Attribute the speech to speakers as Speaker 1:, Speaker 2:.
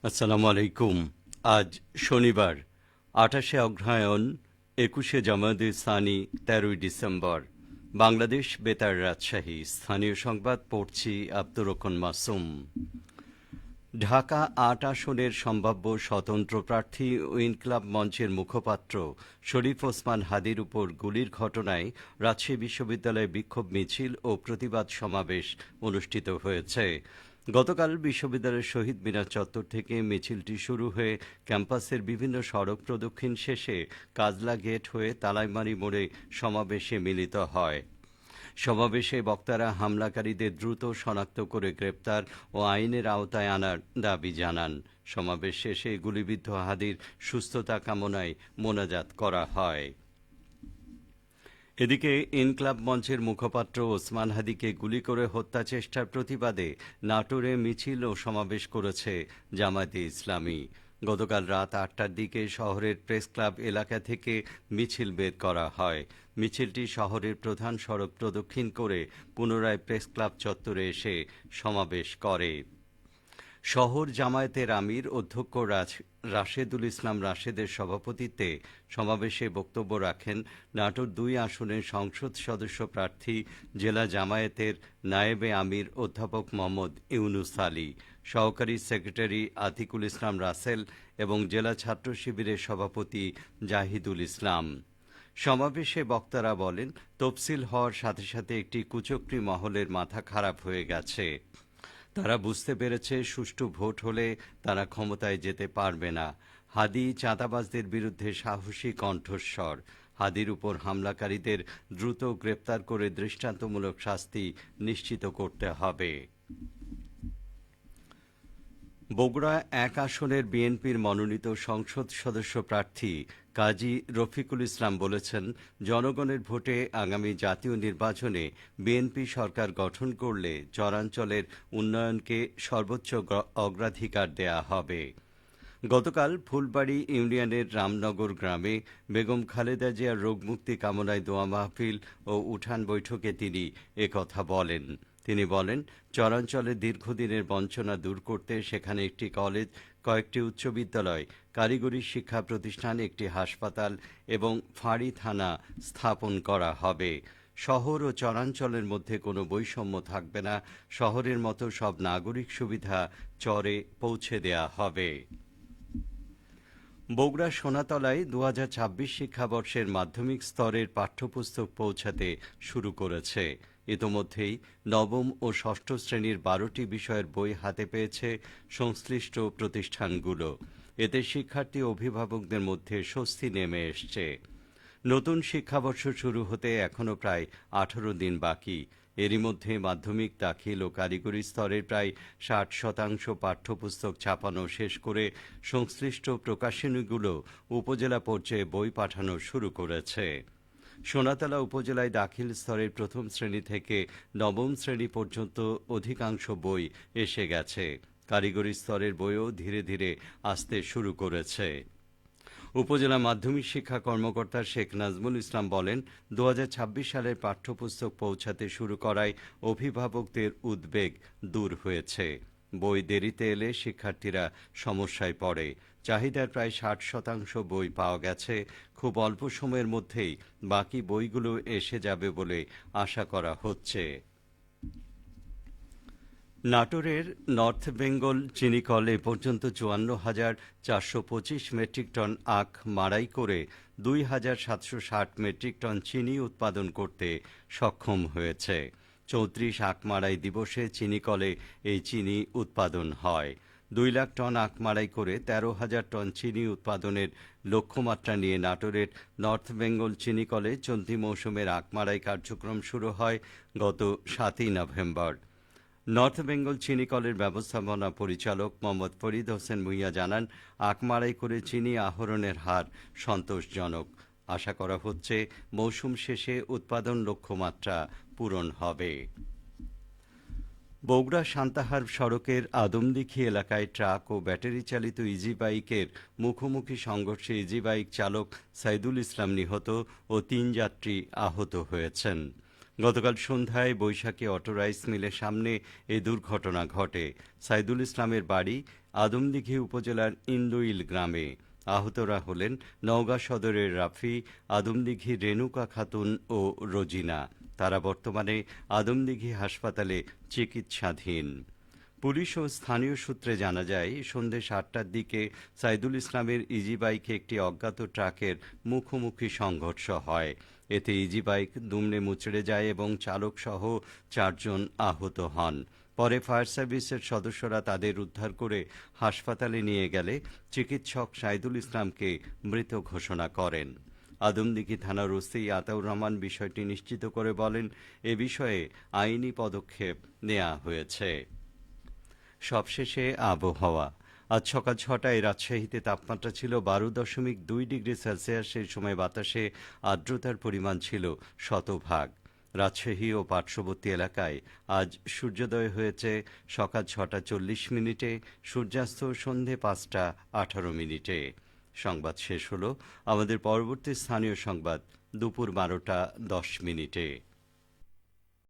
Speaker 1: আসসালামু আলাইকুম। আজ শনিবার ২৮শে অগ্রহায়ণ ২১শে জামায়াতে ইসলামী ১৩ই ডিসেম্বর। বাংলাদেশ বেতার রাজশাহী। স্থানীয় সংবাদ পড়ছি আব্দুর রহমান মাসুম। ঢাকা ৮ আসনের সম্ভাব্য স্বতন্ত্র প্রার্থী ও ইনকিলাব মঞ্চের মুখপাত্র শরীফ ওসমান হাদির উপর গুলির ঘটনায় রাজশাহী বিশ্ববিদ্যালয়ে বিক্ষোভ মিছিল ও প্রতিবাদ সমাবেশ অনুষ্ঠিত হয়েছে। গতকাল বিশ্ববিদ্যালয়ের শহীদ মিনার চত্বর থেকে মিছিলটি শুরু হয়ে ক্যাম্পাসের বিভিন্ন সড়ক প্রদক্ষিণ শেষে কাজলা গেট হয়ে তালাইমারি মোড়ে সমাবেশে মিলিত হয়। সমাবেশে বক্তারা হামলাকারীদের দ্রুত শনাক্ত করে গ্রেপ্তার ও আইনের আওতায় আনার দাবি জানান। সমাবেশ শেষে গুলিবিদ্ধ হাদির সুস্থতা কামনায় মোনাজাত করা হয়। এদিকে ইনকিলাব মঞ্চের মুখপাত্র ওসমান হাদিকে গুলি করে হত্যা চেষ্টার প্রতিবাদে নাটোরে মিছিল ও সমাবেশ করেছে জামায়াতে ইসলামী। গতকাল রাত ৮টার দিকে শহরের প্রেস ক্লাব এলাকা থেকে মিছিল বের করা হয়। মিছিলটি শহরের প্রধান সড়ক প্রদক্ষিণ করে পুনরায় প্রেস ক্লাব চত্বরে এসে সমাবেশ করে। শহর জামায়াতের আমির অধ্যক্ষ রাশেদুল ইসলাম রাশেদের সভাপতিত্বে সমাবেশে বক্তব্য রাখেন নাটোর ২ আসনের সংসদ সদস্য প্রার্থী জেলা জামায়াতের নায়েবে আমির অধ্যাপক মোহাম্মদ ইউনুস আলী, সহকারী সেক্রেটারি আতিকুল ইসলাম রাসেল এবং জেলা ছাত্র শিবিরের সভাপতি জাহিদুল ইসলাম। সমাবেশে বক্তারা বলেন, তফসিল হওয়ার সাথে সাথে একটি কুচক্রী মহলের মাথা খারাপ হয়ে গেছে। তারা বুঝতে পেরেছে সুষ্ঠু ভোট হলে তারা ক্ষমতায় যেতে পারবে না। হাদি চাঁদাবাজদের বিরুদ্ধে সাহসী কণ্ঠস্বর। হাদির উপর হামলাকারীদের দ্রুত গ্রেপ্তার করে দৃষ্টান্তমূলক শাস্তি নিশ্চিত করতে হবে। বগুড়া ১ আসনের বিএনপির মনোনীত সংসদ সদস্য প্রার্থী কাজী রফিকুল ইসলাম বলেছেন, জনগণের ভোটে আগামী জাতীয় নির্বাচনে বিএনপি সরকার গঠন করলে চরাঞ্চলের উন্নয়নকে সর্বোচ্চ অগ্রাধিকার দেয়া হবে। গতকাল ফুলবাড়ী ইউনিয়নের রামনগর গ্রামে বেগম খালেদা জিয়ার রোগমুক্তি কামনায় দোয়া মাহফিল ও উঠান বৈঠকে তিনি একথা বলেন। তিনি বলেন, চরাঞ্চলে দীর্ঘদিনের বঞ্চনা দূর করতে সেখানে একটি কলেজ, কয়েকটি উচ্চ বিদ্যালয়, কারিগরি শিক্ষা প্রতিষ্ঠান, একটি হাসপাতাল এবং ফাঁড়ি থানা স্থাপন করা হবে। শহর ও চরাঞ্চলের মধ্যে কোনো বৈষম্য থাকবে না। শহরের মতো সব নাগরিক সুবিধা চরে পৌঁছে দেয়া হবে। বগুড়া সোনাতলায় ২০২৬ শিক্ষাবর্ষের মাধ্যমিক স্তরের পাঠ্যপুস্তক পৌঁছাতে শুরু করেছে। ইতোমধ্যেই নবম ও ষষ্ঠ শ্রেণীর ১২টি বিষয়ের বই হাতে পেয়েছে সংশ্লিষ্ট প্রতিষ্ঠানগুলো। এতে শিক্ষার্থী ও অভিভাবকদের মধ্যে স্বস্তি নেমে এসছে। নতুন শিক্ষাবর্ষ শুরু হতে এখনও প্রায় ১৮ দিন বাকি। এরই মধ্যে মাধ্যমিক দাখিল ও কারিগরি স্তরের প্রায় ৬০% পাঠ্যপুস্তক ছাপানো শেষ করে সংশ্লিষ্ট প্রকাশনীগুলো উপজেলা পর্যায়ে বই পাঠানো শুরু করেছে। সোনাতলা উপজেলায় দাখিল স্তরের প্রথম শ্রেণী থেকে নবম শ্রেণী পর্যন্ত অধিকাংশ বই এসে গেছে। কারিগরি স্তরের বইও ধীরে ধীরে আসতে শুরু করেছে। উপজেলা মাধ্যমিক শিক্ষা কর্মকর্তা শেখ নাজমুল ইসলাম বলেন, ২০২৬ সালের পাঠ্যপুস্তক পৌঁছাতে শুরু করায় অভিভাবকদের উদ্বেগ দূর হয়েছে। বই দেরিতে এলে শিক্ষার্থীরা সমস্যায় পড়ে। চাহিদার প্রায় ৬০% বই পাওয়া গেছে। খুব অল্প সময়ের মধ্যেই বাকি বইগুলো এসে যাবে বলে আশা করা হচ্ছে। নাটোরের নর্থ বেঙ্গল চিনিকল এ পর্যন্ত ৫৪,৪২৫ মেট্রিক টন আখ মাড়াই করে ২,৭৬০ মেট্রিক টন চিনি উৎপাদন করতে সক্ষম হয়েছে। ৩৪ আখ মাড়াই দিবসে চিনিকলে এই চিনি উৎপাদন হয়। ২ লাখ টন আখ মাড়াই করে ১৩,০০০ টন চিনি উৎপাদনের লক্ষ্যমাত্রা নিয়ে নাটোরের নর্থ বেঙ্গল চিনিকলে চলতি মৌসুমের আখ মাড়াই কার্যক্রম শুরু হয় গত ৭ই নভেম্বর। নর্থ বেঙ্গল চিনিকলের ব্যবস্থাপনা পরিচালক মোহাম্মদ ফরিদ হোসেন ভূঁইয়া জানান, আখ মাড়াই করে চিনি আহরণের হার সন্তোষজনক। আশা করা হচ্ছে মৌসুম শেষে উৎপাদন লক্ষ্যমাত্রা পূরণ হবে। বগুড়া সান্তাহার সড়কের আদমদিঘি এলাকায় ট্রাক ও ব্যাটারি চালিত ইজি বাইকের মুখোমুখি সংঘর্ষে ইজি বাইক চালক সাইদুল ইসলাম নিহত ও ৩ যাত্রী আহত হয়েছেন। গতকাল সন্ধ্যায় বৈশাখী অটো রাইস মিলের সামনে এই দুর্ঘটনা ঘটে। সাইদুল ইসলামের বাড়ি আদমদীঘি উপজেলার ইন্দুইল গ্রামে। আহতরা হলেন নওগাঁ সদরের রাফি, আদমদীঘির রেণুকা খাতুন ও রোজিনা। তারা বর্তমানে আদমদীঘি হাসপাতালে চিকিৎসাধীন। পুলিশ ও স্থানীয় সূত্রে জানা যায়, সন্ধ্যে ৭টার দিকে সাইদুল ইসলামের ইজি বাইকে একটি অজ্ঞাত ট্রাকের মুখোমুখি সংঘর্ষ হয়। এতে ইজি বাইক দুমড়ে মুচড়ে যায় এবং চালকসহ ৪ জন আহত হন। পরে ফায়ার সার্ভিসের সদস্যরা তাদের উদ্ধার করে হাসপাতালে নিয়ে গেলে চিকিৎসক সাইদুল ইসলামকে মৃত ঘোষণা করেন। আদমদীঘি থানার ওসি আতাউর রহমান বিষয়টি নিশ্চিত করে বলেন, এ বিষয়ে আইনি পদক্ষেপ নেওয়া হয়েছে। সবশেষে আবহাওয়া। আজ সকাল ৬টায় রাজশাহীতে তাপমাত্রা ছিল ১২.২ ডিগ্রি সেলসিয়াস। সেই সময় বাতাসে আর্দ্রতার পরিমাণ ছিল ১০০%। রাজশাহী ও পার্শ্ববর্তী এলাকায় আজ সূর্যোদয় হয়েছে সকাল ৬টা ৪০ মিনিটে, সূর্যাস্ত সন্ধে ৫টা ১৮ মিনিটে। সংবাদ শেষ হলো। আমাদের পরবর্তী স্থানীয় সংবাদ দুপুর ১২টা ১০ মিনিটে।